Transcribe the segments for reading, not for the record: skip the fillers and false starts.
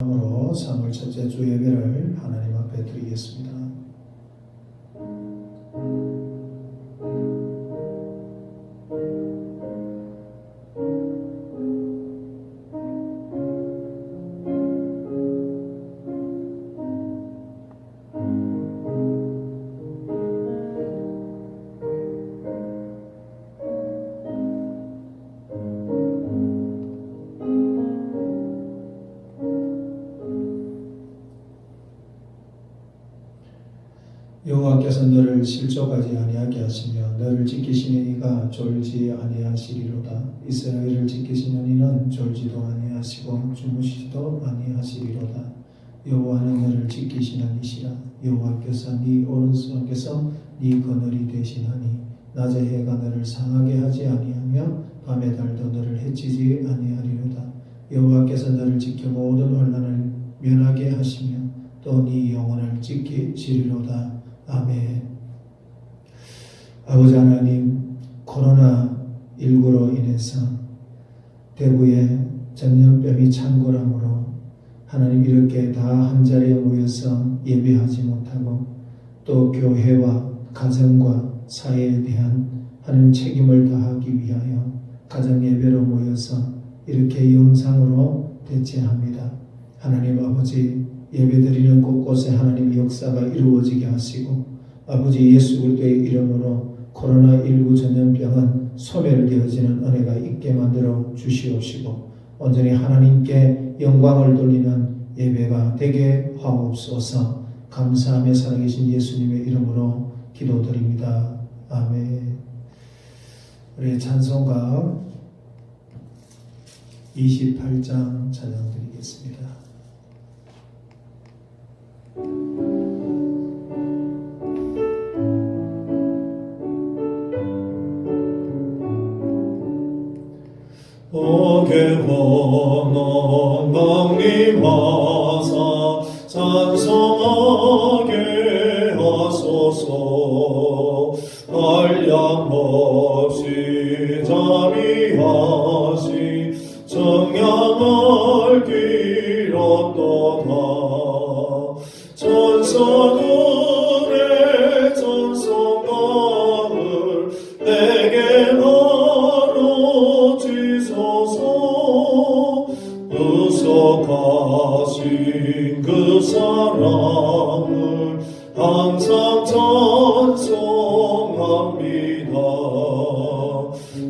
으로 3월 첫째 주 예배를 하나님 앞에 드리겠습니다. 여호와께서 너를 실족하지 아니하게 하시며 너를 지키시는 이가 졸지 아니하시리로다. 이스라엘을 지키시는 이는 졸지도 아니하시고 주무시지도 아니하시리로다. 여호와는 너를 지키시는 이시라. 여호와께서 네 오른손께서 네 그늘이 되시나니 낮에 해가 너를 상하게 하지 아니하며 밤의 달도 너를 해치지 아니하리로다. 여호와께서 너를 지켜 모든 환난을 면하게 하시며 또 네 영혼을 지키시리로다. 아멘. 아버지 하나님, 코로나19로 인해서 대구에 전염병이 창궐함으로 하나님 이렇게 다 한자리에 모여서 예배하지 못하고 또 교회와 가정과 사회에 대한 하나님 책임을 다하기 위하여 가정 예배로 모여서 이렇게 영상으로 대체합니다. 하나님 아버지, 예배드리는 곳곳에 하나님의 역사가 이루어지게 하시고 아버지 예수 그리스도의 이름으로 코로나19 전염병은 소멸되어지는 은혜가 있게 만들어 주시옵시고 온전히 하나님께 영광을 돌리는 예배가 되게 하옵소서. 감사하며 살아계신 예수님의 이름으로 기도드립니다. 아멘. 우리 찬송가 28장 찬양드리겠습니다. 복의 원한 강림하사 찬송하게 하소서. 한량 없이 자비하시 정량할 길 얻도다. 천사들의 찬송가를 내게 구속하신 그 사랑을 항상 찬송합니다.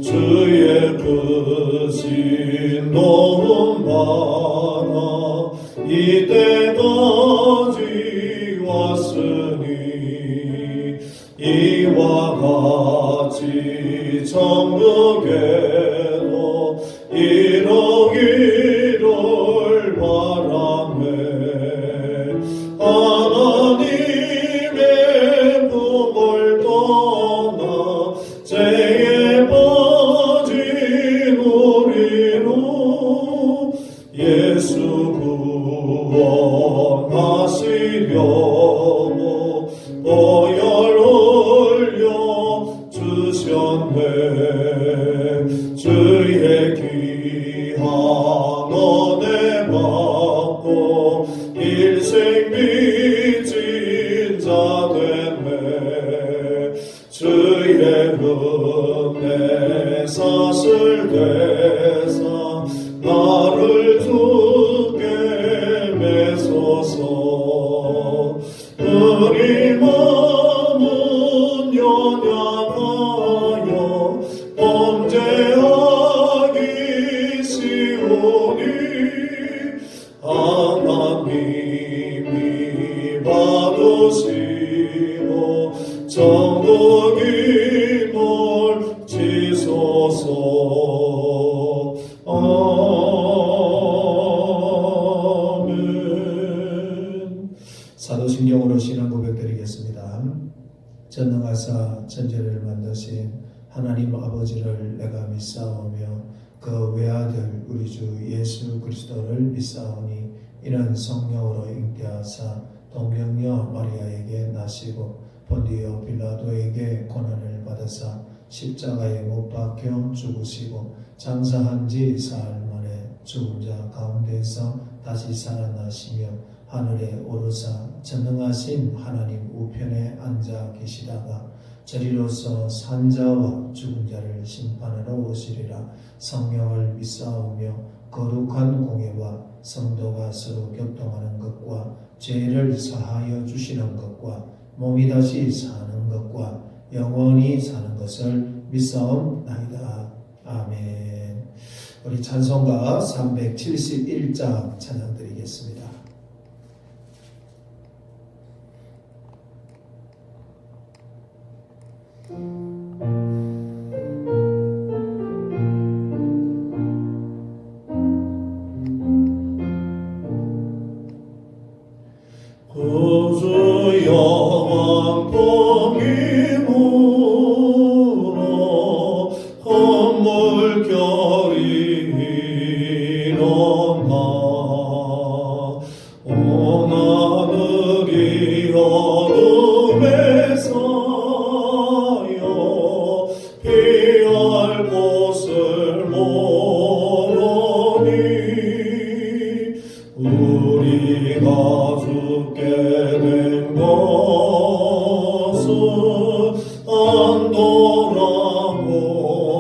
주의 크신 도움 받아 이때까지 왔으니 이와 같이 천국에도 이루기를 바라네. 하나님의 품을 떠나 죄에 빠진 우리로 예수 구원하시려고 보혈 흘려 주셨네. 주의 귀한 은혜 받고 일생 빚진 자 되네. 주의 은혜 사슬 되사 나를 주께 매소서. 우리 마음은 연약하여 범죄하기 쉬우니 하나님이 받으시고 천국이 멀지소서. 아멘. 사도신경으로 신앙 고백드리겠습니다. 전능하사 천지를 만드신 하나님 아버지를 내가 믿사오며 그 외아들 우리 주 예수 그리스도를 믿사오니 이는 성령으로 잉태하사 동정녀 마리아에게 나시고 본디오 빌라도에게 고난을 받으사 십자가에 못 박혀 죽으시고 장사한 지 사흘 만에 죽은 자 가운데서 다시 살아나시며 하늘에 오르사 전능하신 하나님 우편에 앉아 계시다가 저리로서 산자와 죽은 자를 심판하러 오시리라. 성령을 믿사오며 거룩한 공예와 성도가 서로 교통하는 것과 죄를 사하여 주시는 것과 몸이 다시 사는 것과 영원히 사는 것을 믿사옵나이다. 아멘. 우리 찬송가 371장 찬양 드리겠습니다. 구주 여왕 복임으로 헌물결이 일어나 온 하늘이 어둠에 쌓여 피할 곳을 모르니 우리가 죽게 된 것은 안도라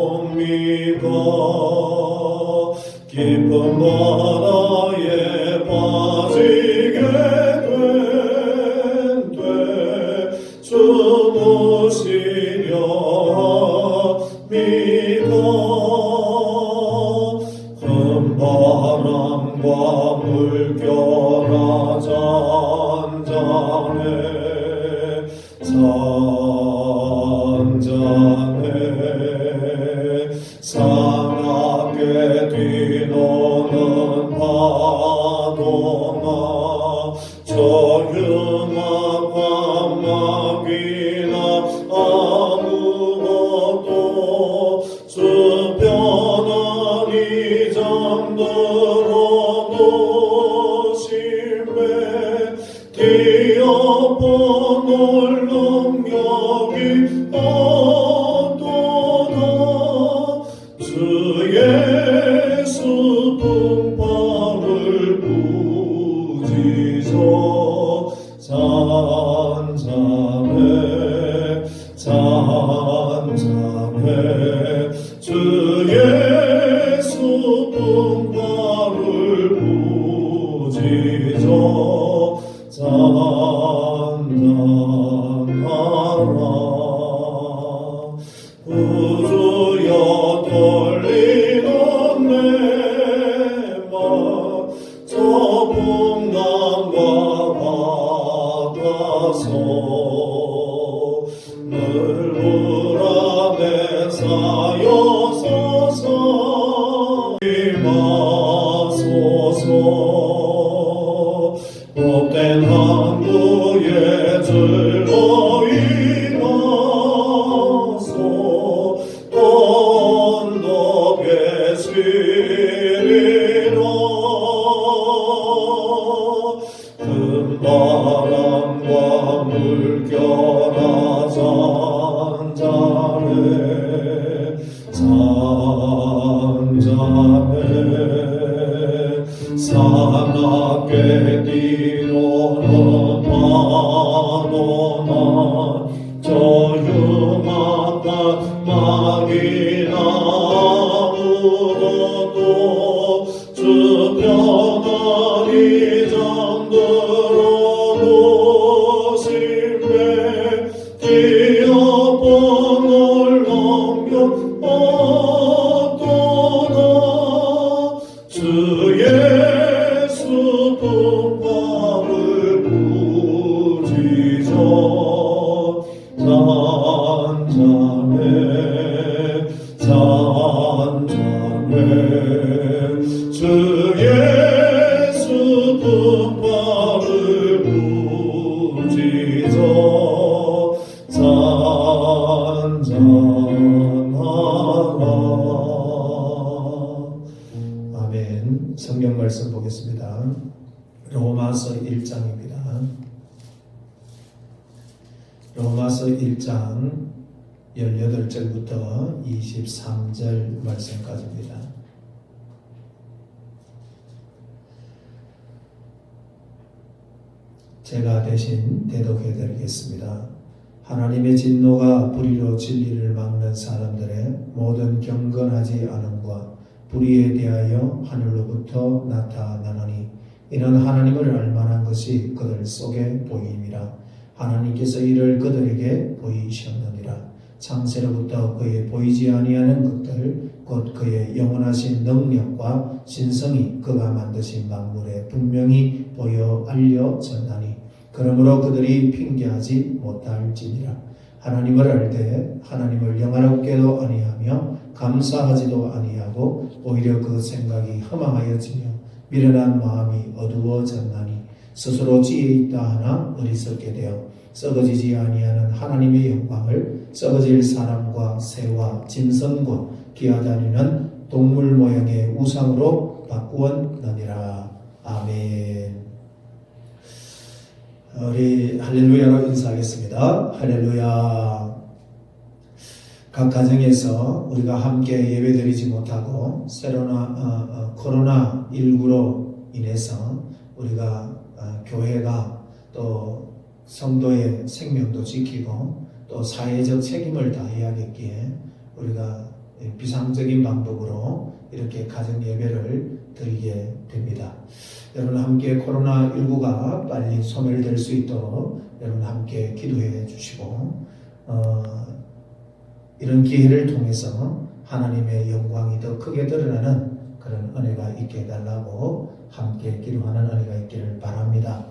봅니까? 깊은 바다에 빠지게 된되 주무시려 합니까? 큰 바람과 물결아 잔잔해 상하게 뒤노는 파도나 조용한 밤마귀나 아무것도 주변하니 잠들어도 심해 뒤엎어 넘겨기 어떠다 주 예수 분파를 부지저 잔잔해 주 예수 분파를 부지저 잔잔하라 우주여 떨리는 내맘 저 풍랑과 바다서 늘 불안에 쌓여서서 임하소서 복된 항구에 즐거이 가서 언덕에 쉬리라 큰 바람과 물결아 잔잔해 사납게 뛰노는 파도나 조용한 밤마귀나 아무것도 주변하니 잠들어도 심해 뒤엎어 널 넘겨 어떠다 주 예수 분파를 부지저 잔잔해 주 예수 분파를 부지저 잔잔하라. 아멘. 성경 말씀 보겠습니다. 로마서 1장입니다. 로마서 1장 18절부터 23절 말씀까지입니다. 제가 대신 대독해 드리겠습니다. 하나님의 진노가 불의로 진리를 막는 사람들의 모든 경건하지 않음과 불의에 대하여 하늘로부터 나타나나니 이는 하나님을 알만한 것이 그들 속에 보임이라. 하나님께서 이를 그들에게 보이셨느니라. 창세로부터 그의 보이지 아니하는 것들 곧 그의 영원하신 능력과 신성이 그가 만드신 만물에 분명히 보여 알려졌나니 그러므로 그들이 핑계하지 못할지니라. 하나님을 알되 하나님을 영화롭게도 아니하며 감사하지도 아니하고 오히려 그 생각이 허망하여지며 미련한 마음이 어두워졌나니 스스로 지혜 있다 하나 어리석게 되어 썩어지지 아니하는 하나님의 영광을 썩어질 사람과 새와 짐승과 기어다니는 동물 모양의 우상으로 바꾸었느니라. 아멘. 우리 할렐루야로 인사하겠습니다. 할렐루야. 각 가정에서 우리가 함께 예배드리지 못하고 코로나19로 인해서 우리가 교회가 또 성도의 생명도 지키고 또 사회적 책임을 다해야겠기에 우리가 비상적인 방법으로 이렇게 가정 예배를 드리게 됩니다. 여러분 함께 코로나19가 빨리 소멸될 수 있도록 여러분 함께 기도해 주시고 이런 기회를 통해서 하나님의 영광이 더 크게 드러나는 그런 은혜가 있게 해달라고 함께 기도하는 은혜가 있기를 바랍니다.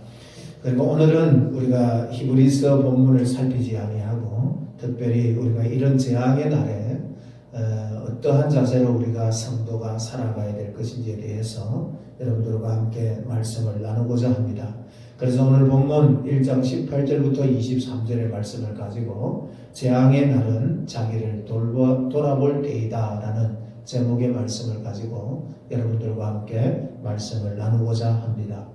그리고 오늘은 우리가 히브리서 본문을 살피지 아니하고 특별히 우리가 이런 재앙의 날에 어떠한 자세로 우리가 성도가 살아가야 될 것인지에 대해서 여러분들과 함께 말씀을 나누고자 합니다. 그래서 오늘 본문 1장 18절부터 23절의 말씀을 가지고 재앙의 날은 자기를 돌아볼 때이다 라는 제목의 말씀을 가지고 여러분들과 함께 말씀을 나누고자 합니다.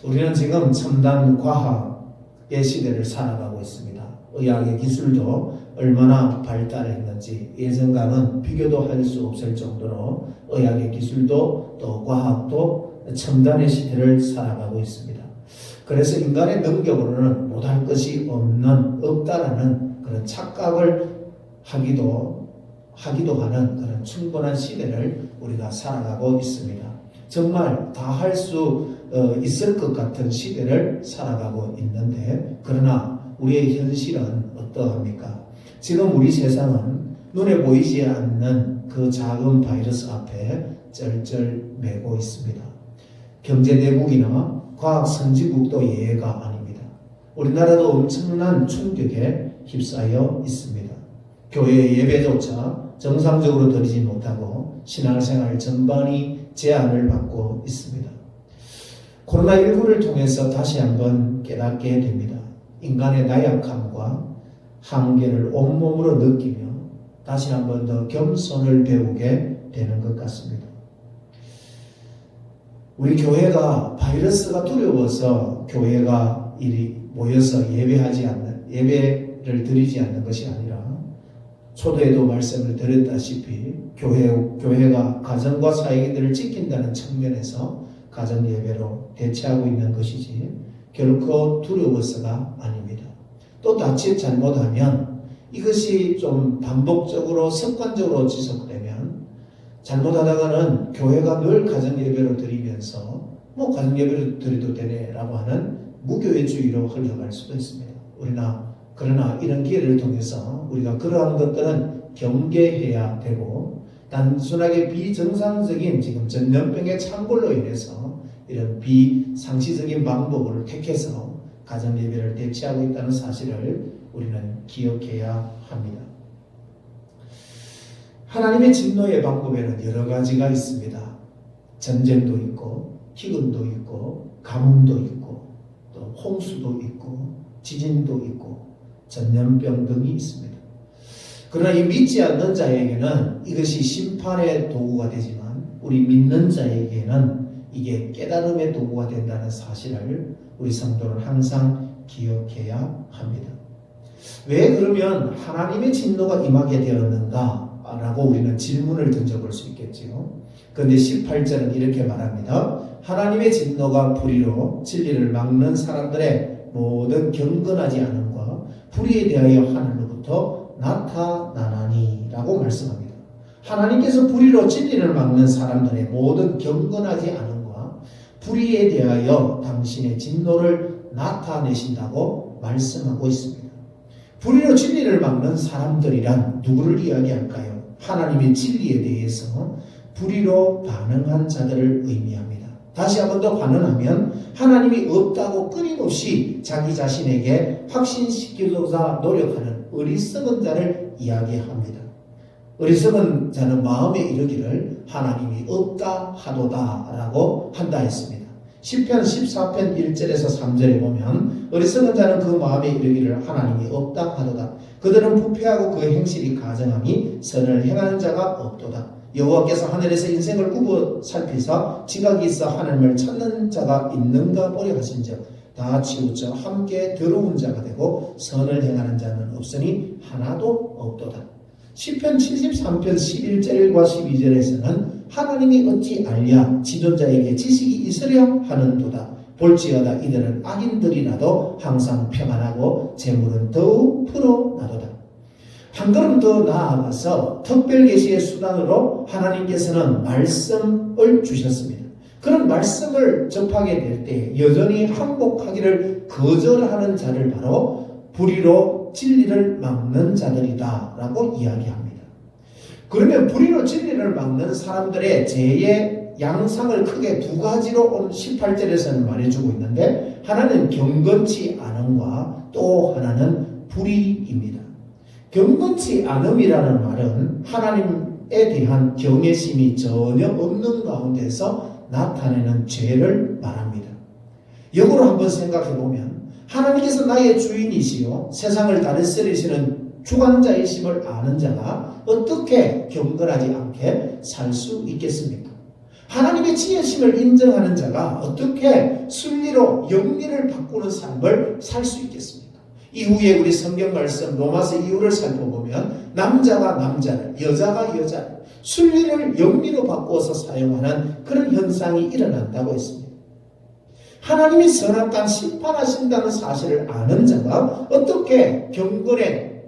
우리는 지금 첨단 과학의 시대를 살아가고 있습니다. 의학의 기술도 얼마나 발달했는지 예전과는 비교도 할 수 없을 정도로 의학의 기술도 또 과학도 첨단의 시대를 살아가고 있습니다. 그래서 인간의 능력으로는 못할 것이 없다라는 그런 착각을 하기도 하는 그런 충분한 시대를 우리가 살아가고 있습니다. 정말 다 할 수 있을 것 같은 시대를 살아가고 있는데 그러나 우리의 현실은 어떠합니까? 지금 우리 세상은 눈에 보이지 않는 그 작은 바이러스 앞에 쩔쩔매고 있습니다. 경제대국이나 과학 선진국도 예외가 아닙니다. 우리나라도 엄청난 충격에 휩싸여 있습니다. 교회 예배조차 정상적으로 드리지 못하고 신앙생활 전반이 제한을 받고 있습니다. 코로나19를 통해서 다시 한번 깨닫게 됩니다. 인간의 나약함과 한계를 온몸으로 느끼며 다시 한번 더 겸손을 배우게 되는 것 같습니다. 우리 교회가 바이러스가 두려워서 교회가 이리 모여서 예배를 드리지 않는 것이 아니라 초대에도 말씀을 드렸다시피 교회가 가정과 사회기들을 지킨다는 측면에서 가정 예배로 대체하고 있는 것이지 결코 두려워서가 아닙니다. 또 자칫 잘못하면 이것이 좀 반복적으로 습관적으로 지속되면 잘못하다가는 교회가 늘 가정 예배로 드리면서 가정 예배로 드려도 되네라고 하는 무교회주의로 흘러갈 수도 있습니다. 그러나 이런 기회를 통해서 우리가 그러한 것들은 경계해야 되고 단순하게 비정상적인 지금 전염병의 창궐로 인해서 이런 비상시적인 방법을 택해서 가정 예배를 대체하고 있다는 사실을 우리는 기억해야 합니다. 하나님의 진노의 방법에는 여러 가지가 있습니다. 전쟁도 있고 기근도 있고 가뭄도 있고 또 홍수도 있고 지진도 있고 전염병 등이 있습니다. 그러나 이 믿지 않는 자에게는 이것이 심판의 도구가 되지만 우리 믿는 자에게는 이게 깨달음의 도구가 된다는 사실을 우리 성도는 항상 기억해야 합니다. 왜 그러면 하나님의 진노가 임하게 되었는가? 라고 우리는 질문을 던져볼 수 있겠지요. 그런데 18절은 이렇게 말합니다. 하나님의 진노가 불의로 진리를 막는 사람들의 모든 경건하지 않음과 불의에 대하여 하늘로부터 나타나나니라고 말씀합니다. 하나님께서 불의로 진리를 막는 사람들의 모든 경건하지 않음과 불의에 대하여 당신의 진노를 나타내신다고 말씀하고 있습니다. 불의로 진리를 막는 사람들이란 누구를 이야기할까요? 하나님의 진리에 대해서 불의로 반응한 자들을 의미합니다. 다시 한번 더 반응하면 하나님이 없다고 끊임없이 자기 자신에게 확신시키고자 노력하는 어리석은 자를 이야기합니다. 어리석은 자는 마음에 이르기를 하나님이 없다 하도다 라고 한다 했습니다. 시편 14편 1절에서 3절에 보면 어리석은 자는 그 마음에 이르기를 하나님이 없다 하도다. 그들은 부패하고 그 행실이 가증하니 선을 행하는 자가 없도다. 여호와께서 하늘에서 인생을 굽어 살피사 지각이 있어 하나님을 찾는 자가 있는가 보려 하신즉 다 치우쳐 함께 더러운 자가 되고 선을 행하는 자는 없으니 하나도 없도다. 시편 73편 11절과 12절에서는 하나님이 어찌 알랴 지존자에게 지식이 있으려 하는도다. 볼지어다 이들은 악인들이라도 항상 평안하고 재물은 더욱 풀어나도다. 한 걸음 더 나아가서 특별 계시의 수단으로 하나님께서는 말씀을 주셨습니다. 그런 말씀을 접하게 될 때 여전히 항복하기를 거절하는 자를 바로 불의로 진리를 막는 자들이다 라고 이야기합니다. 그러면 불의로 진리를 막는 사람들의 죄의 양상을 크게 두 가지로 오늘 18절에서는 말해주고 있는데 하나는 경건치 않음과 또 하나는 불의입니다. 경건치 않음이라는 말은 하나님에 대한 경외심이 전혀 없는 가운데서 나타내는 죄를 말합니다. 역으로 한번 생각해 보면 하나님께서 나의 주인이시요 세상을 다스리시는 주관자이심을 아는 자가 어떻게 경건하지 않게 살 수 있겠습니까? 하나님의 지혜심을 인정하는 자가 어떻게 순리로 영리를 바꾸는 삶을 살 수 있겠습니까? 이후에 우리 성경 말씀 로마서 이후를 살펴보면 남자가 남자를 여자가 여자를 순리를 영리로 바꾸어서 사용하는 그런 현상이 일어난다고 했습니다. 하나님이 선악간 심판하신다는 사실을 아는 자가 어떻게 경건의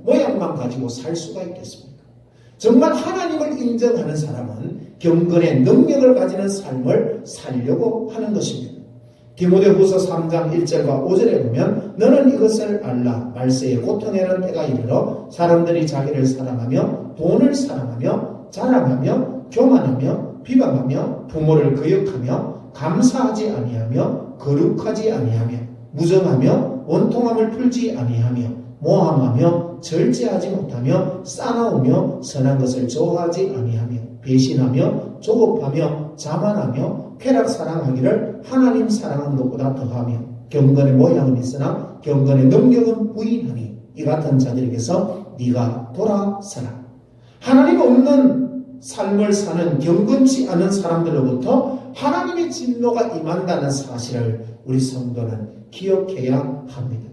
모양만 가지고 살 수가 있겠습니까? 정말 하나님을 인정하는 사람은 경건의 능력을 가지는 삶을 살려고 하는 것입니다. 디모데후서 3장 1절과 5절에 보면 너는 이것을 알라 말세에 고통에는 때가 이르러 사람들이 자기를 사랑하며 돈을 사랑하며 자랑하며 교만하며 비방하며 부모를 거역하며 감사하지 아니하며 거룩하지 아니하며 무정하며 원통함을 풀지 아니하며 모함하며 절제하지 못하며 싸나우며 선한 것을 좋아하지 아니하며 배신하며 조급하며 자만하며 쾌락 사랑하기를 하나님 사랑하는 것보다 더하며 경건의 모양은 있으나 경건의 능력은 부인하니 이 같은 자들에게서 네가 돌아서라. 하나님 없는 삶을 사는 경건치 않은 사람들로부터 하나님의 진노가 임한다는 사실을 우리 성도는 기억해야 합니다.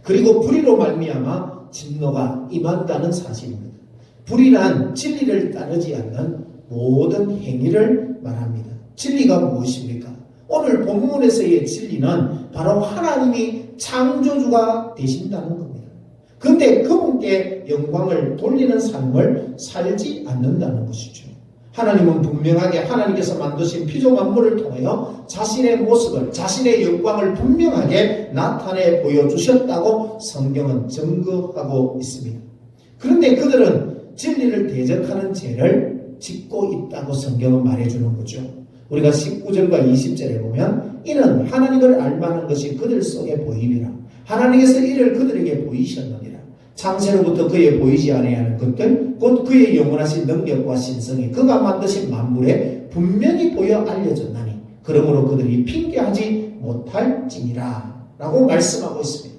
그리고 불의로 말미암아 진노가 임한다는 사실입니다. 불의란 진리를 따르지 않는 모든 행위를 말합니다. 진리가 무엇입니까? 오늘 본문에서의 진리는 바로 하나님이 창조주가 되신다는 겁니다. 그런데 그분께 영광을 돌리는 삶을 살지 않는다는 것이죠. 하나님은 분명하게 하나님께서 만드신 피조 만물을 통하여 자신의 모습을, 자신의 영광을 분명하게 나타내 보여주셨다고 성경은 증거하고 있습니다. 그런데 그들은 진리를 대적하는 죄를 짓고 있다고 성경은 말해주는 거죠. 우리가 19절과 20절에 보면 이는 하나님을 알만한 것이 그들 속에 보임이라 하나님께서 이를 그들에게 보이셨느니라. 창세로부터 그에 보이지 아니하는 것들 곧 그의 영원하신 능력과 신성이 그가 만드신 만물에 분명히 보여 알려졌나니 그러므로 그들이 핑계하지 못할지니라 라고 말씀하고 있습니다.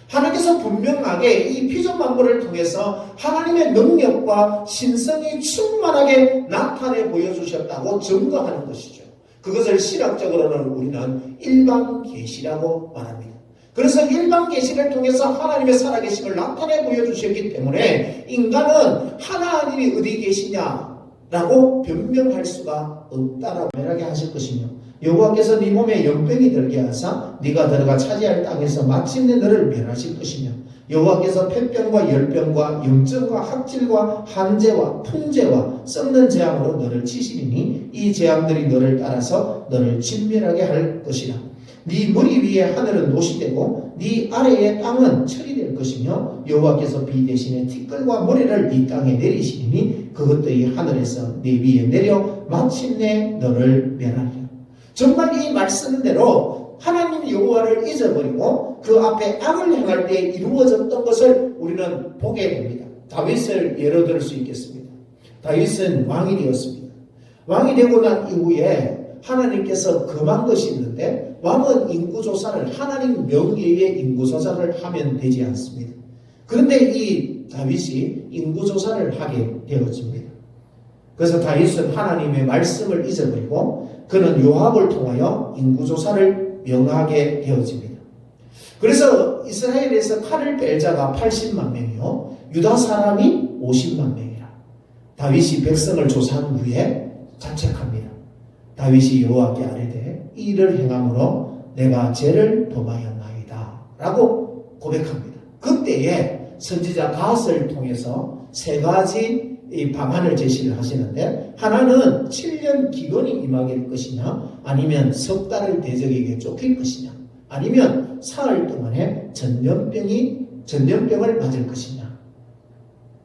하나님께서 분명하게 이 피조 만물을 통해서 하나님의 능력과 신성이 충만하게 나타내 보여주셨다고 증거하는 것이죠. 그것을 신학적으로는 우리는 일반 계시라고 말합니다. 그래서 일반 계시를 통해서 하나님의 살아계심을 나타내 보여주셨기 때문에 인간은 하나님이 어디 계시냐 라고 변명할 수가 없다라고 말하게 하실 것이며 여호와께서 네 몸에 연병이 들게 하사 네가 들어가 차지할 땅에서 마침내 너를 멸하실 것이며 여호와께서 폐병과 열병과 염증과 학질과 한재와 풍재와 썩는 재앙으로 너를 치시리니 이 재앙들이 너를 따라서 너를 진멸하게 할 것이라. 네 머리 위에 하늘은 노시 되고 네 아래의 땅은 철이 될 것이며 여호와께서 비 대신에 티끌과 모래를 이 땅에 내리시리니 그것들이 하늘에서 네 위에 내려 마침내 너를 멸하리라. 정말 이 말씀대로 하나님 여호와를 잊어버리고 그 앞에 악을 행할 때 이루어졌던 것을 우리는 보게 됩니다. 다윗을 예로 들 수 있겠습니다. 다윗은 왕이 되었습니다. 왕이 되고 난 이후에 하나님께서 금한 것이 있는데 왕은 인구조사를 하나님 명예의 인구조사를 하면 되지 않습니다. 그런데 이 다윗이 인구조사를 하게 되어집니다. 그래서 다윗은 하나님의 말씀을 잊어버리고 그는 요압을 통하여 인구조사를 명하게 되어집니다. 그래서 이스라엘에서 칼을 뺄 자가 80만 명이요 유다 사람이 50만 명이라. 다윗이 백성을 조사한 후에 자책합니다. 다윗이 여호와께 아뢰되 이 일을 행함으로 내가 죄를 범하였나이다 라고 고백합니다. 그때에 선지자 갓을 통해서 세 가지 이 방안을 제시를 하시는데 하나는 7년 기근이 임하게 될 것이냐 아니면 석 달을 대적에게 쫓길 것이냐 아니면 사흘 동안에 전염병을 맞을 것이냐.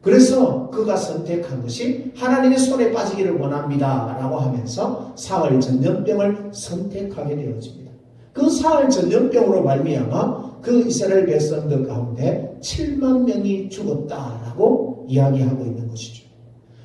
그래서 그가 선택한 것이 하나님의 손에 빠지기를 원합니다 라고 하면서 사흘 전염병을 선택하게 되어집니다. 그 사흘 전염병으로 말미암아 그 이스라엘 백성들 가운데 7만 명이 죽었다라고 이야기하고 있는 것이죠.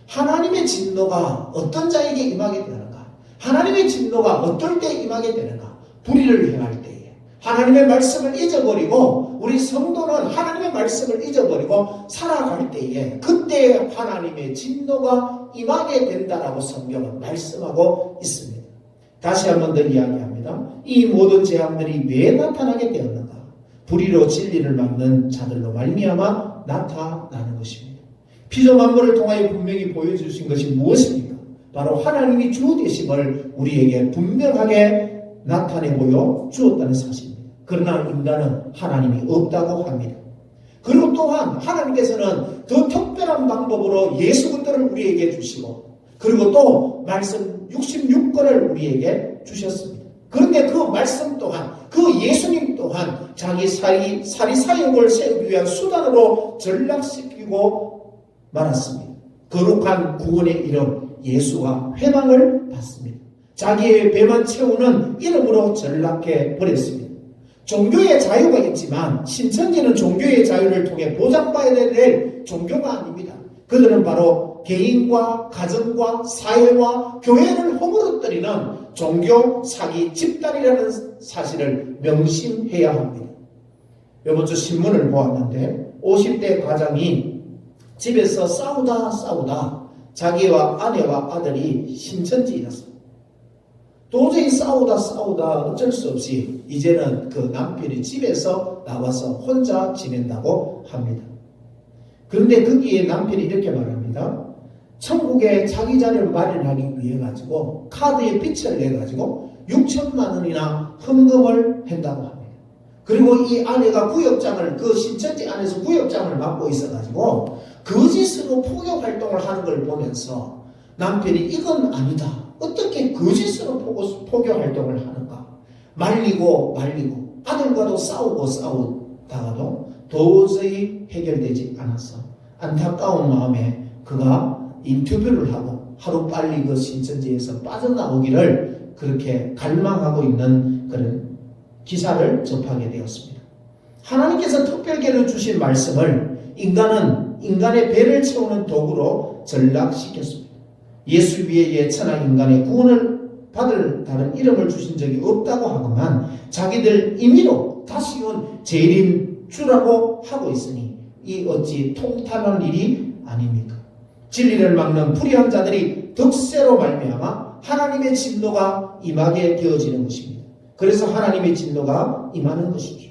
하나님의 진노가 어떤 자에게 임하게 되는가? 하나님의 진노가 어떨 때 임하게 되는가? 불의를 행할 때에 하나님의 말씀을 잊어버리고 우리 성도는 하나님의 말씀을 잊어버리고 살아갈 때에 그때 하나님의 진노가 임하게 된다라고 성경은 말씀하고 있습니다. 다시 한번 더 이야기합니다. 이 모든 재앙들이 왜 나타나게 되었는가? 불의로 진리를 막는 자들로 말미암아 나타나는 것입니다. 피조 만물을 통하여 분명히 보여주신 것이 무엇입니까? 바로 하나님이 주 되심을 우리에게 분명하게 나타내 보여 주었다는 사실입니다. 그러나 인간은 하나님이 없다고 합니다. 그리고 또한 하나님께서는 더 특별한 방법으로 예수 그리스도를 우리에게 주시고 그리고 또 말씀 66권을 우리에게 주셨습니다. 그런데 그 말씀 또한 그 예수님 또한 자기 사리 사역을 세우기 위한 수단으로 전락시키고 말았습니다. 거룩한 구원의 이름 예수가 회방을 받습니다. 자기의 배만 채우는 이름으로 전락해 버렸습니다. 종교의 자유가 있지만 신천지는 종교의 자유를 통해 보장받아야 될 종교가 아닙니다. 그들은 바로 개인과 가정과 사회와 교회를 허물어뜨리는 종교 사기 집단이라는 사실을 명심해야 합니다. 이번 주 신문을 보았는데 50대 가장이 집에서 싸우다 자기와 아내와 아들이 신천지였어요. 도저히 싸우다 어쩔 수 없이 이제는 그 남편이 집에서 나와서 혼자 지낸다고 합니다. 그런데 거기에 남편이 이렇게 말합니다. 천국에 자기 자리를 마련하기 위해 가지고 카드에 빚을 내 가지고 6천만 원이나 헌금을 한다고 합니다. 그리고 이 아내가 구역장을 그 신천지 안에서 구역장을 맡고 있어 가지고 거짓으로 포교 활동을 하는 걸 보면서 남편이 이건 아니다. 어떻게 거짓으로 포교 활동을 하는가? 말리고 아들과도 싸우다가도 도저히 해결되지 않아서 안타까운 마음에 그가 인터뷰를 하고 하루빨리 그 신천지에서 빠져나오기를 그렇게 갈망하고 있는 그런 기사를 접하게 되었습니다. 하나님께서 특별계로 주신 말씀을 인간의 배를 채우는 도구로 전락시켰습니다. 예수 위에 예천하 인간의 구원을 받을 다른 이름을 주신 적이 없다고 하고만 자기들 임의로 다시 온 재림주라고 하고 있으니 이 어찌 통탄한 일이 아닙니까? 진리를 막는 불의한 자들이 득세로 말미암아 하나님의 진노가 임하게 되어지는 것입니다. 그래서 하나님의 진노가 임하는 것이죠.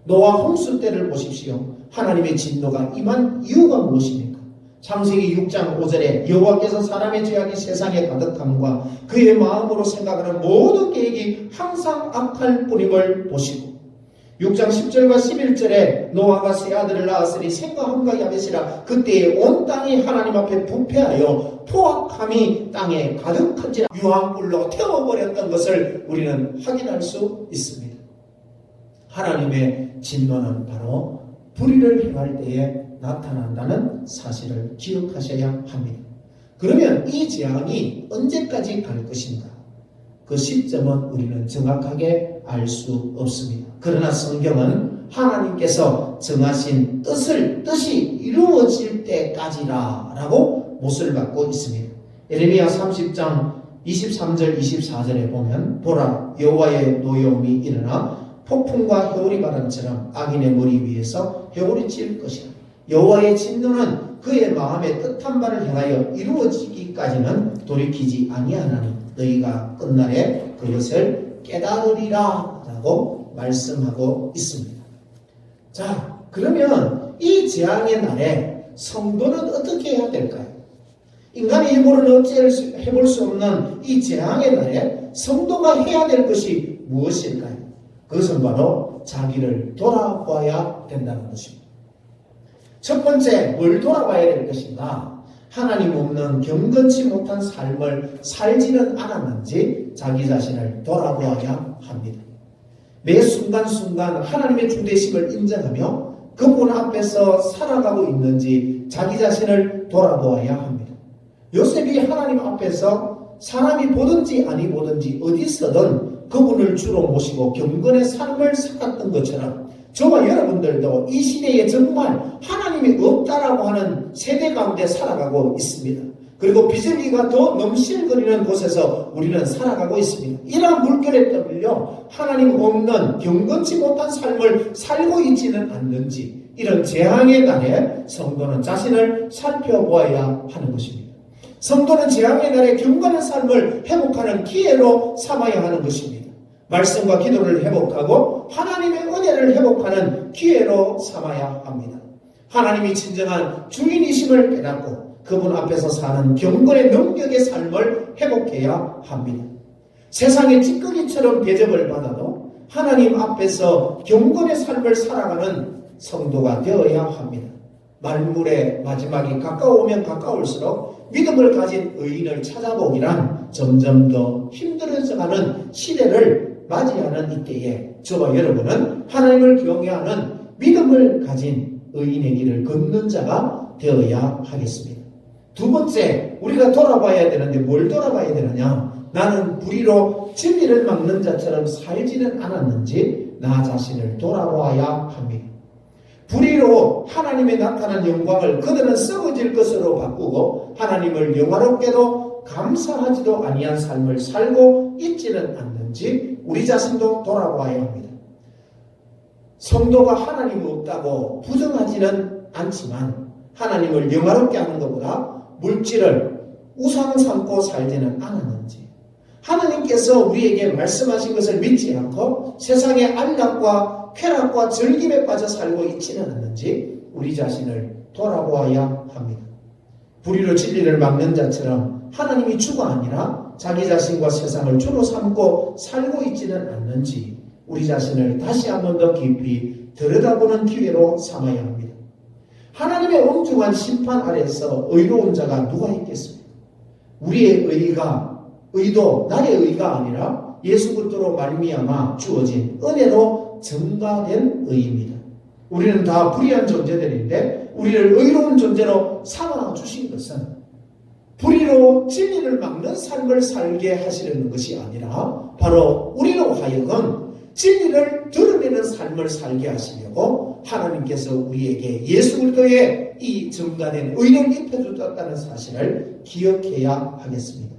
노아 홍수 때를 보십시오. 하나님의 진노가 임한 이유가 무엇입니까? 창세기 6장 5절에 여호와께서 사람의 죄악이 세상에 가득함과 그의 마음으로 생각하는 모든 계획이 항상 악할 뿐임을 보시고 6장 10절과 11절에 노아가 세 아들을 낳았으니 셈과 함과 야벳이라 그때에 온 땅이 하나님 앞에 부패하여 포악함이 땅에 가득한지라 유황불로 태워버렸던 것을 우리는 확인할 수 있습니다. 하나님의 진노는 바로 불의를 행할 때에 나타난다는 사실을 기억하셔야 합니다. 그러면 이 재앙이 언제까지 갈 것인가? 그 시점은 우리는 정확하게 알 수 없습니다. 그러나 성경은 하나님께서 정하신 뜻이 이루어질 때까지라 라고 못을 받고 있습니다. 예레미야 30장 23절 24절에 보면 보라 여호와의 노여움이 일어나 폭풍과 해오리 바람처럼 악인의 머리 위에서 해오리 칠 것이라. 여호와의 진노는 그의 마음에 뜻한 바를 행하여 이루어지기까지는 돌이키지 아니하나니 너희가 끝날에 그것을 깨달으리라 라고 말씀하고 있습니다. 자, 그러면 이 재앙의 날에 성도는 어떻게 해야 될까요? 인간의 힘으로는 어찌 해볼 수 없는 이 재앙의 날에 성도가 해야 될 것이 무엇일까요? 그것은 바로 자기를 돌아봐야 된다는 것입니다. 첫 번째, 뭘 돌아봐야 될 것인가? 하나님 없는 경건치 못한 삶을 살지는 않았는지 자기 자신을 돌아보아야 합니다. 매 순간순간 하나님의 주되심을 인정하며 그분 앞에서 살아가고 있는지 자기 자신을 돌아보아야 합니다. 요셉이 하나님 앞에서 사람이 보든지 아니 보든지 어디서든 그분을 주로 모시고 경건의 삶을 살았던 것처럼 저와 여러분들도 이 시대에 정말 하나님이 없다라고 하는 세대 가운데 살아가고 있습니다. 그리고 비둘기가 더 넘실거리는 곳에서 우리는 살아가고 있습니다. 이러한 물결에 떠밀려 하나님 없는 경건치 못한 삶을 살고 있지는 않는지 이런 재앙의 날에 성도는 자신을 살펴보아야 하는 것입니다. 성도는 재앙의 날에 경건한 삶을 회복하는 기회로 삼아야 하는 것입니다. 말씀과 기도를 회복하고 하나님의 은혜를 회복하는 기회로 삼아야 합니다. 하나님이 진정한 주인이심을 깨닫고 그분 앞에서 사는 경건의 능력의 삶을 회복해야 합니다. 세상의 찌꺼기처럼 대접을 받아도 하나님 앞에서 경건의 삶을 살아가는 성도가 되어야 합니다. 만물의 마지막이 가까우면 가까울수록 믿음을 가진 의인을 찾아보기란 점점 더 힘들어져가는 시대를 맞이하는 이때에 저와 여러분은 하나님을 경외하는 믿음을 가진 의인의 길을 걷는 자가 되어야 하겠습니다. 두 번째, 우리가 돌아봐야 되는데 뭘 돌아봐야 되느냐? 나는 불의로 진리를 막는 자처럼 살지는 않았는지 나 자신을 돌아보아야 합니다. 불의로 하나님의 나타난 영광을 그들은 썩어질 것으로 바꾸고 하나님을 영화롭게도 감사하지도 아니한 삶을 살고 있지는 않는지 우리 자신도 돌아봐야 합니다. 성도가 하나님이 없다고 부정하지는 않지만 하나님을 영화롭게 하는 것보다 물질을 우상 삼고 살지는 않았는지 하나님께서 우리에게 말씀하신 것을 믿지 않고 세상의 안락과 쾌락과 즐김에 빠져 살고 있지는 않는지 우리 자신을 돌아보아야 합니다. 불의로 진리를 막는 자처럼 하나님이 주가 아니라 자기 자신과 세상을 주로 삼고 살고 있지는 않는지 우리 자신을 다시 한 번 더 깊이 들여다보는 기회로 삼아야 합니다. 하나님의 엄중한 심판 아래서 의로운 자가 누가 있겠습니까? 우리의 의도 나의 의가 아니라 예수 그리스도로 말미암아 주어진 은혜로 증가된 의입니다. 우리는 다 불의한 존재들인데 우리를 의로운 존재로 삼아 주신 것은 불의로 진리를 막는 삶을 살게 하시려는 것이 아니라 바로 우리로 하여금 진리를 드러내는 삶을 살게 하시려고 하나님께서 우리에게 예수 그리스도의 이 증가된 의를 입혀주셨다는 사실을 기억해야 하겠습니다.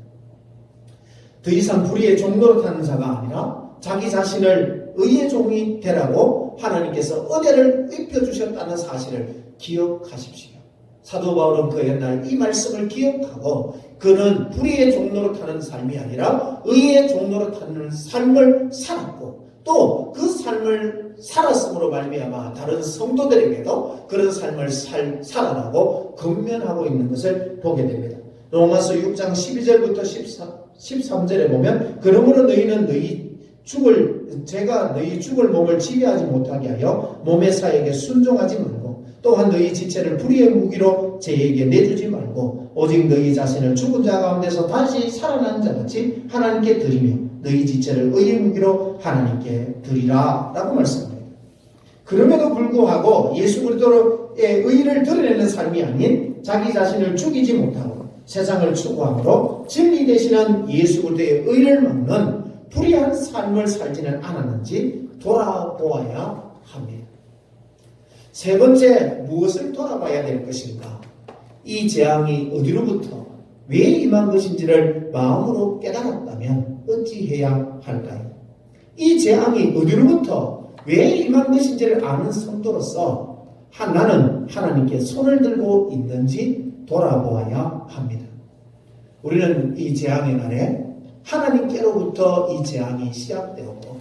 더 이상 불의의 종로로 타는 자가 아니라 자기 자신을 의의 종이 되라고 하나님께서 은혜를 입혀주셨다는 사실을 기억하십시오. 사도 바울은 그 옛날 이 말씀을 기억하고 그는 불의의 종로로 타는 삶이 아니라 의의 종로로 타는 삶을 살았고 또 그 삶을 살았음으로 말미암아 다른 성도들에게도 그런 삶을 살아가고 건면하고 있는 것을 보게 됩니다. 로마서 6장 12절부터 13절에 보면 그러므로 너희는 제가 너희 죽을 몸을 지배하지 못하게 하여 몸의 사에게 순종하지 말고 또한 너희 지체를 불의의 무기로 죄에게 내주지 말고 오직 너희 자신을 죽은 자 가운데서 다시 살아난 자같이 하나님께 드리며 너희 지체를 의의 무기로 하나님께 드리라 라고 말씀합니다. 그럼에도 불구하고 예수 그리스도의 의를 드러내는 삶이 아닌 자기 자신을 죽이지 못하고 세상을 추구함으로 진리 되시는 예수 그리스도의 의를 막는 불의한 삶을 살지는 않았는지 돌아보아야 합니다. 세 번째, 무엇을 돌아봐야 될 것인가? 이 재앙이 어디로부터 왜 임한 것인지를 마음으로 깨달았다면 어찌해야 할까요? 이 재앙이 어디로부터 왜 임한 것인지를 아는 성도로서 나는 하나님께 손을 들고 있는지 돌아보아야 합니다. 우리는 이 재앙의 날에 하나님께로부터 이 재앙이 시작되었고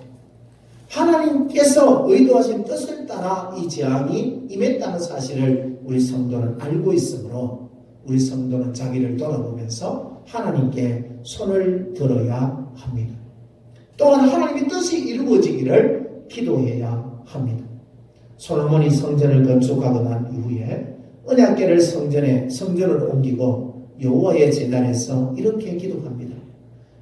하나님께서 의도하신 뜻을 따라 이 재앙이 임했다는 사실을 우리 성도는 알고 있으므로 우리 성도는 자기를 돌아보면서 하나님께 손을 들어야 합니다. 또한 하나님의 뜻이 이루어지기를 기도해야 합니다. 솔로몬이 성전을 건축하고 난 이후에 언약궤를 성전을 옮기고 여호와의 제단에서 이렇게 기도합니다.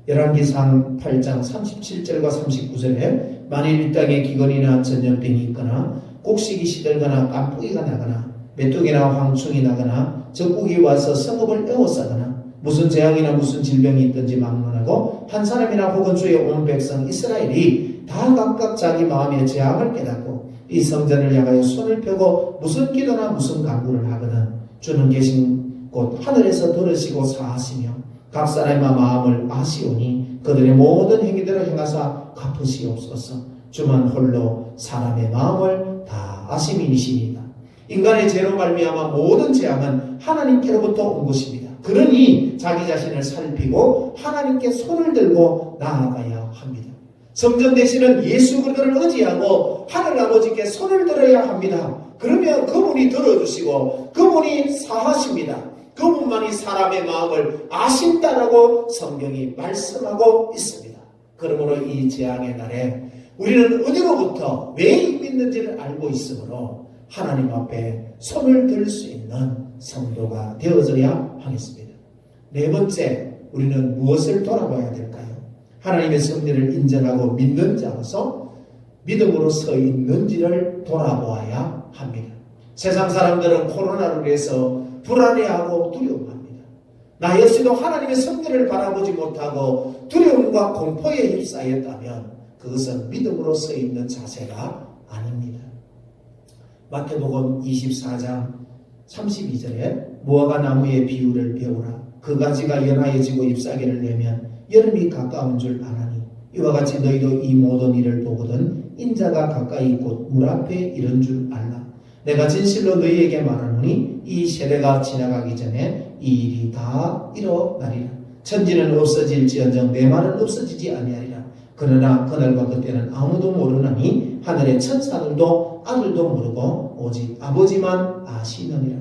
열왕기상 8장 37절과 39절에 만일 이 땅에 기근이나 전염병이 있거나 곡식이 시들거나 깐풍기가 나거나 메뚜기나 황충이 나거나 적국이 와서 성읍을 에워싸거나 무슨 재앙이나 무슨 질병이 있든지 막론하고 한 사람이나 혹은 주의 온 백성 이스라엘이 다 각각 자기 마음의 재앙을 깨닫고 이 성전을 향하여 손을 펴고 무슨 기도나 무슨 간구를 하거든 주는 계신 곳 하늘에서 들으시고 사하시며 각 사람의 마음을 아시오니 그들의 모든 행위대로 행하사 갚으시옵소서. 주만 홀로 사람의 마음을 다 아심이니시니이다. 인간의 죄로 말미암아 모든 재앙은 하나님께로부터 온 것입니다. 그러니 자기 자신을 살피고 하나님께 손을 들고 나아가야 합니다. 성전 되시는 예수 그리스도를 의지하고 하늘 아버지께 손을 들어야 합니다. 그러면 그분이 들어주시고 그분이 사하십니다. 그분만이 사람의 마음을 아신다라고 성경이 말씀하고 있습니다. 그러므로 이 재앙의 날에 우리는 어디로부터 왜 있는지를 알고 있으므로 하나님 앞에 손을 들 수 있는 성도가 되어져야 하겠습니다. 네 번째, 우리는 무엇을 돌아봐야 될까요? 하나님의 섭리를 인정하고 믿는 자로서 믿음으로 서 있는지를 돌아보아야 합니다. 세상 사람들은 코로나로 인해서 불안해하고 두려워합니다. 나 역시도 하나님의 섭리를 바라보지 못하고 두려움과 공포에 휩싸였다면 그것은 믿음으로 서 있는 자세가 아닙니다. 마태복음 24장 32절에 무화과 나무의 비유를 배우라. 그 가지가 연하여지고 잎사귀를 내면 여름이 가까운 줄 아나니 이와 같이 너희도 이 모든 일을 보거든 인자가 가까이 곧 물 앞에 이른 줄 알라. 내가 진실로 너희에게 말하노니 이 세대가 지나가기 전에 이 일이 다 일어나리라. 천지는 없어질지언정 내 말은 없어지지 아니하리라. 그러나 그날과 그때는 아무도 모르나니 하늘의 천사들도 아들도 모르고 오직 아버지만 아시느니라.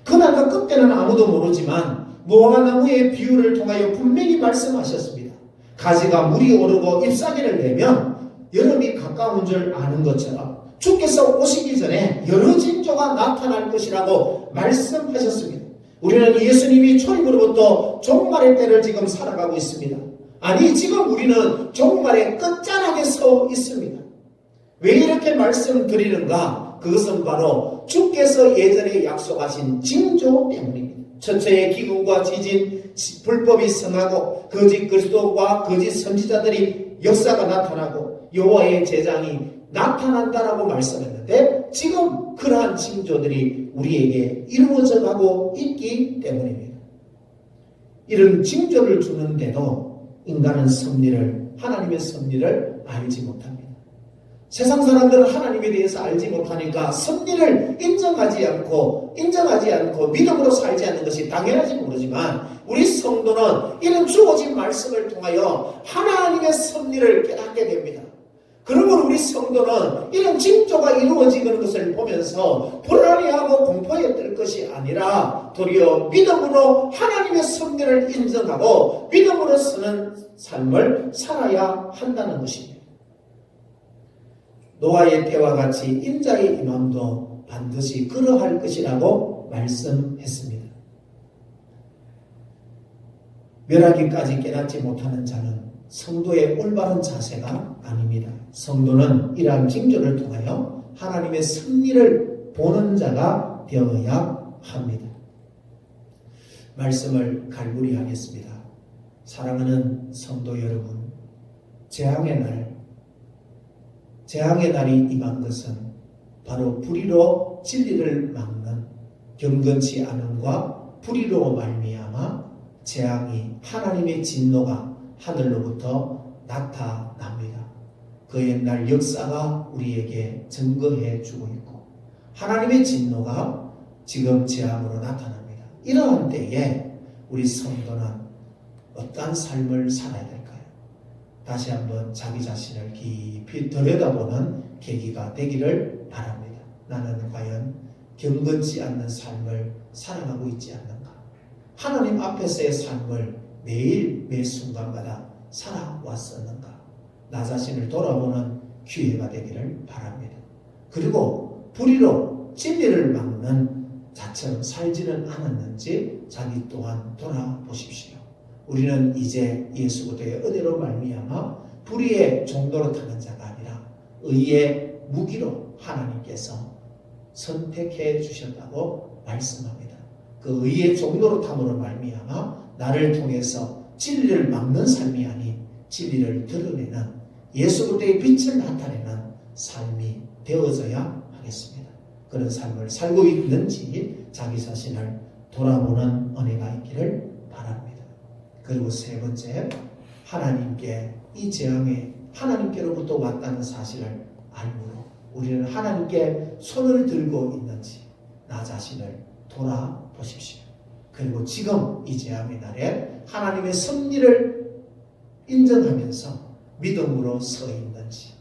그날과 그때는 아무도 모르지만 무화과 나무의 비유를 통하여 분명히 말씀하셨습니다. 가지가 물이 오르고 잎사귀를 내면 여름이 가까운 줄 아는 것처럼 주께서 오시기 전에 여러 징조가 나타날 것이라고 말씀하셨습니다. 우리는 예수님이 초림으로부터 종말의 때를 지금 살아가고 있습니다. 아니, 지금 우리는 종말의 끝자락에 서 있습니다. 왜 이렇게 말씀드리는가? 그것은 바로 주께서 예전에 약속하신 징조 때문입니다. 천체의 기근과 지진, 불법이 성하고 거짓 그리스도와 거짓 선지자들이 역사가 나타나고 여호와의 제장이 나타난다라고 말씀했는데 지금 그러한 징조들이 우리에게 이루어져 가고 있기 때문입니다. 이런 징조를 주는데도 인간은 하나님의 섭리를 알지 못합니다. 세상 사람들은 하나님에 대해서 알지 못하니까 섭리를 인정하지 않고 믿음으로 살지 않는 것이 당연한지 모르지만 우리 성도는 이런 주어진 말씀을 통하여 하나님의 섭리를 깨닫게 됩니다. 그러므로 우리 성도는 이런 징조가 이루어지는 것을 보면서 불안해하고 공포에 뜰 것이 아니라 도리어 믿음으로 하나님의 섭리를 인정하고 믿음으로 서는 삶을 살아야 한다는 것입니다. 노아의 때와 같이 인자의 임함도 반드시 그러할 것이라고 말씀했습니다. 멸하기까지 깨닫지 못하는 자는 성도의 올바른 자세가 아닙니다. 성도는 이러한 징조를 통하여 하나님의 섭리를 보는 자가 되어야 합니다. 말씀을 갈무리하겠습니다. 사랑하는 성도 여러분, 재앙의 날이 임한 것은 바로 불의로 진리를 막는 경건치 않음과 불의로 말미암아 재앙이 하나님의 진노가 하늘로부터 나타납니다. 그 옛날 역사가 우리에게 증거해 주고 있고 하나님의 진노가 지금 재앙으로 나타납니다. 이러한 때에 우리 성도는 어떠한 삶을 살아야 될까요? 다시 한번 자기 자신을 깊이 들여다보는 계기가 되기를 바랍니다. 나는 과연 경건치 않는 삶을 살아가고 있지 않는가? 하나님 앞에서의 삶을 매일 매 순간마다 살아왔었는가? 나 자신을 돌아보는 기회가 되기를 바랍니다. 그리고 불의로 진리를 막는 자처럼 살지는 않았는지 자기 또한 돌아보십시오. 우리는 이제 예수 그리스도의 은혜로 말미암아 불의의 종로로 타는 자가 아니라 의의 무기로 하나님께서 선택해 주셨다고 말씀합니다. 그 의의 종로로 탐으로 말미암아 나를 통해서 진리를 막는 삶이 아닌 진리를 드러내는 예수 그리스도의 빛을 나타내는 삶이 되어져야 하겠습니다. 그런 삶을 살고 있는지 자기 자신을 돌아보는 은혜가 있기를 바랍니다. 그리고 세 번째, 하나님께 이 재앙이 하나님께로부터 왔다는 사실을 알므로 우리는 하나님께 손을 들고 있는지 나 자신을 돌아보십시오. 그리고 지금 이 재앙의 날에 하나님의 섭리를 인정하면서 믿음으로 서 있는지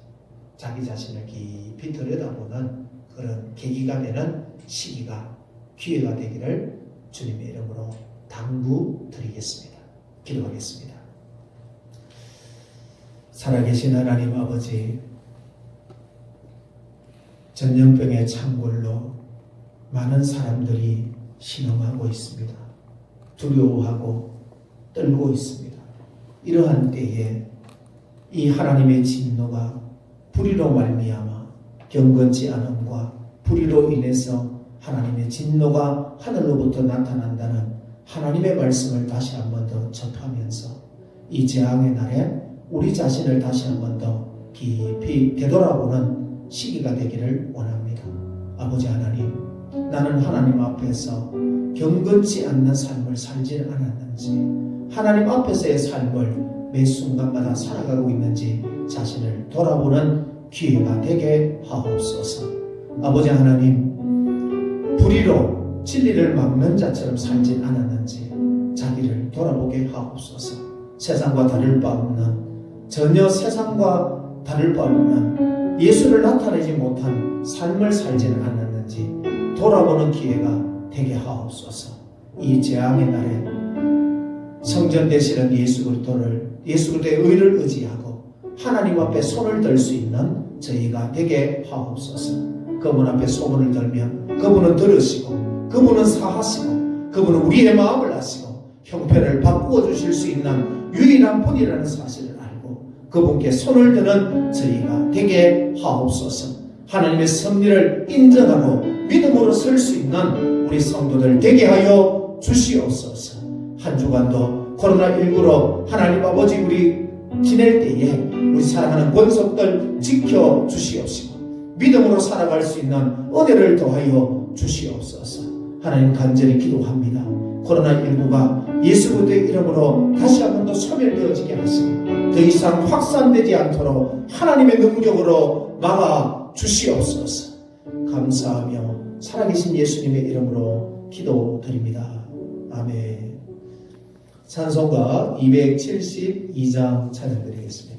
자기 자신을 깊이 들여다보는 그런 계기가 되는 시기가 기회가 되기를 주님의 이름으로 당부드리겠습니다. 기도하겠습니다. 살아계신 하나님 아버지, 전염병의 창궐로 많은 사람들이 신음하고 있습니다. 두려워하고 떨고 있습니다. 이러한 때에 이 하나님의 진노가 불의로 말미암아 경건치 않음과 불의로 인해서 하나님의 진노가 하늘로부터 나타난다는 하나님의 말씀을 다시 한 번 더 접하면서 이 재앙의 날에 우리 자신을 다시 한 번 더 깊이 되돌아보는 시기가 되기를 원합니다. 아버지 하나님, 나는 하나님 앞에서 경건치 않는 삶을 살지 않았는지 하나님 앞에서의 삶을 매 순간마다 살아가고 있는지 자신을 돌아보는 기회가 되게 하옵소서. 아버지 하나님, 불의로 진리를 막는 자처럼 살진 않았는지 자기를 돌아보게 하옵소서. 세상과 다를 바 없는, 전혀 세상과 다를 바 없는 예수를 나타내지 못한 삶을 살지는 않았는지 돌아보는 기회가 되게 하옵소서. 이 재앙의 날에 성전 되시는 예수 그리스도의 의를 의지하고 하나님 앞에 손을 들 수 있는 저희가 되게 하옵소서. 그분 앞에 소문을 들면 그분은 들으시고 그분은 사하시고 그분은 우리의 마음을 아시고 형편을 바꾸어 주실 수 있는 유일한 분이라는 사실을 알고 그분께 손을 드는 저희가 되게 하옵소서. 하나님의 섭리를 인정하고 믿음으로 설 수 있는 우리 성도들 되게 하여 주시옵소서. 한 주간도 코로나19로 하나님 아버지 우리 지낼 때에 우리 사랑하는 권속들 지켜주시옵시고 믿음으로 살아갈 수 있는 은혜를 더하여 주시옵소서. 하나님 간절히 기도합니다. 코로나19가 예수 그리스도의 이름으로 다시 한 번 더 소멸되어지게 하시고 더 이상 확산되지 않도록 하나님의 능력으로 막아 주시옵소서. 감사하며 살아계신 예수님의 이름으로 기도드립니다. 아멘. 찬송가 272장 찬양드리겠습니다.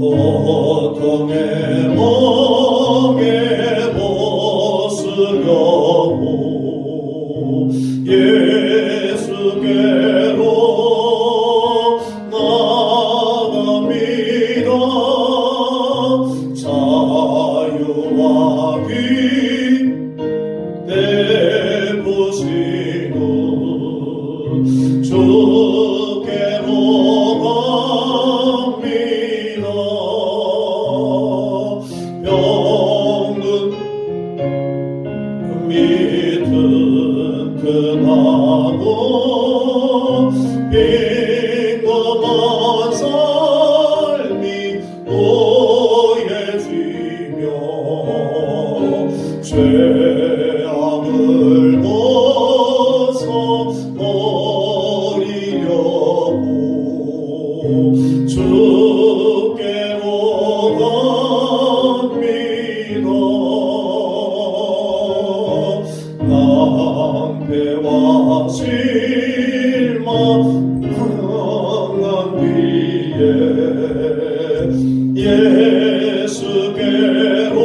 고통의 멍에 벗으려고 예수께로 나갑니다. 자유와 기 베푸시는 주께로 갑니다. 병든 밑은 튼튼하고 빈곤한 삶이 오해지며 죄악을 벗어버리려고 주께로 갑니다. 낭패와 실망한 뒤에 예수께로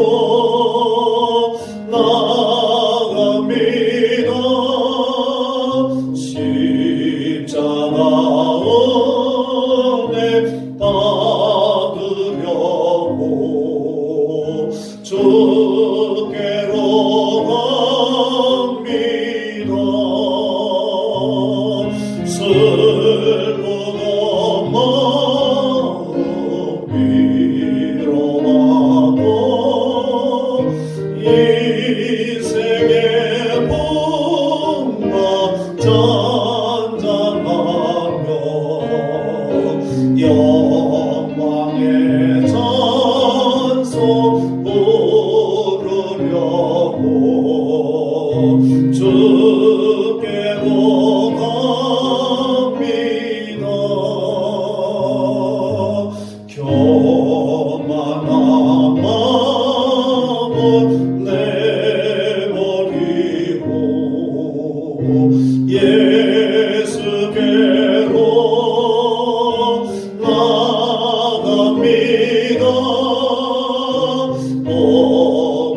나갑니다. 십자가 은혜 받으려고 주께로 갑니다. 슬프던 마음 위로하고 인생의 풍파 잔잔하며 영광의 찬송 부르려고 주께로 갑니다. 교만한 마음을 내버리고 예수께로 나갑니다. 복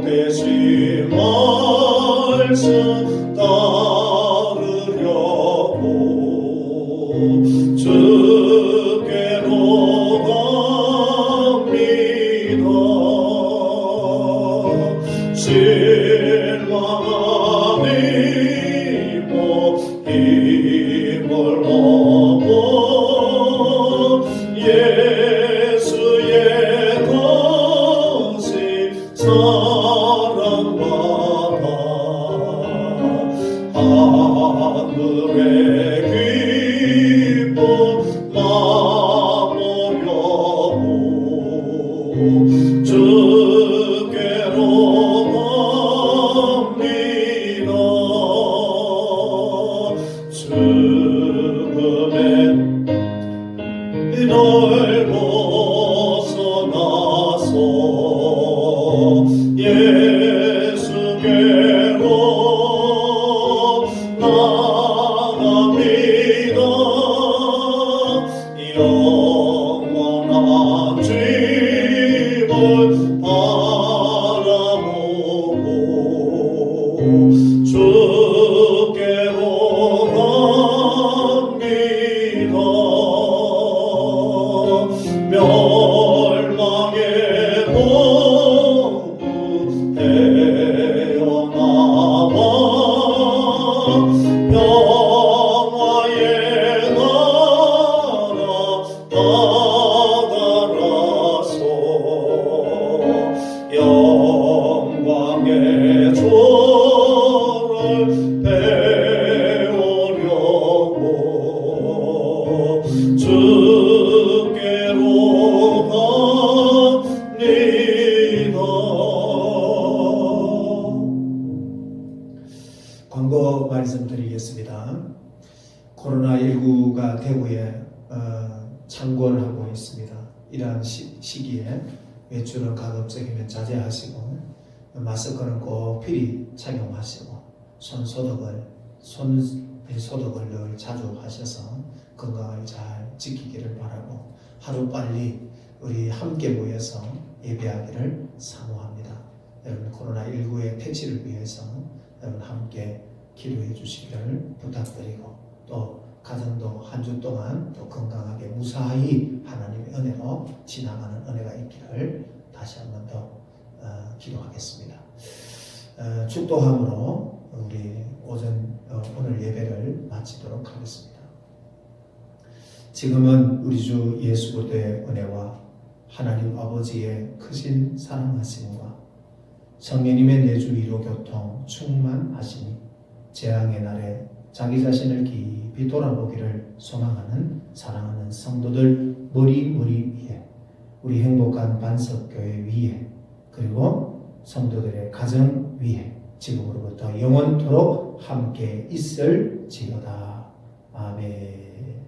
되신 말씀 따르려고 주께로 갑니다. 실망하니 못 힘을 얻고 예수의 것이 사랑받아 하늘의 기쁨 맛보려고 주께로 갑니다. 죽음의 널 벗어나서 예수께로 나갑니다. 영원한 집을 바라보고 주께로 갑니다. 멸망의 도구 헤어나와 평화의 나라 나가라서 영광의 조를 배우려고 주께로 갑니다. 광고 말씀드리겠습니다. 코로나19가 대구에 창궐하고 있습니다. 이러한 시기에 외출은 가급적이면 자제하시고 마스크는 꼭 필히 착용하시고 손소독을 늘 자주 하셔서 건강을 잘 지키기를 바라고 하루빨리 우리 함께 모여서 예배하기를 사모합니다. 여러분 코로나19의 퇴치를 위해서 여러분 함께 기도해 주시기를 부탁드리고 또 가정도 한 주 동안 또 건강하게 무사히 하나님의 은혜로 지나가는 은혜가 있기를 다시 한 번 더 기도하겠습니다. 축도함으로 우리 오늘 예배를 마치도록 하겠습니다. 지금은 우리 주 예수 그리스도의 은혜와 하나님 아버지의 크신 사랑하심과 성령님의 내주 위로 교통 충만하시니 재앙의 날에 자기 자신을 깊이 돌아보기를 소망하는 사랑하는 성도들 머리 위에 우리 행복한 반석교회 위에 그리고 성도들의 가정 위에 지금으로부터 영원토록 함께 있을지어다. 아멘.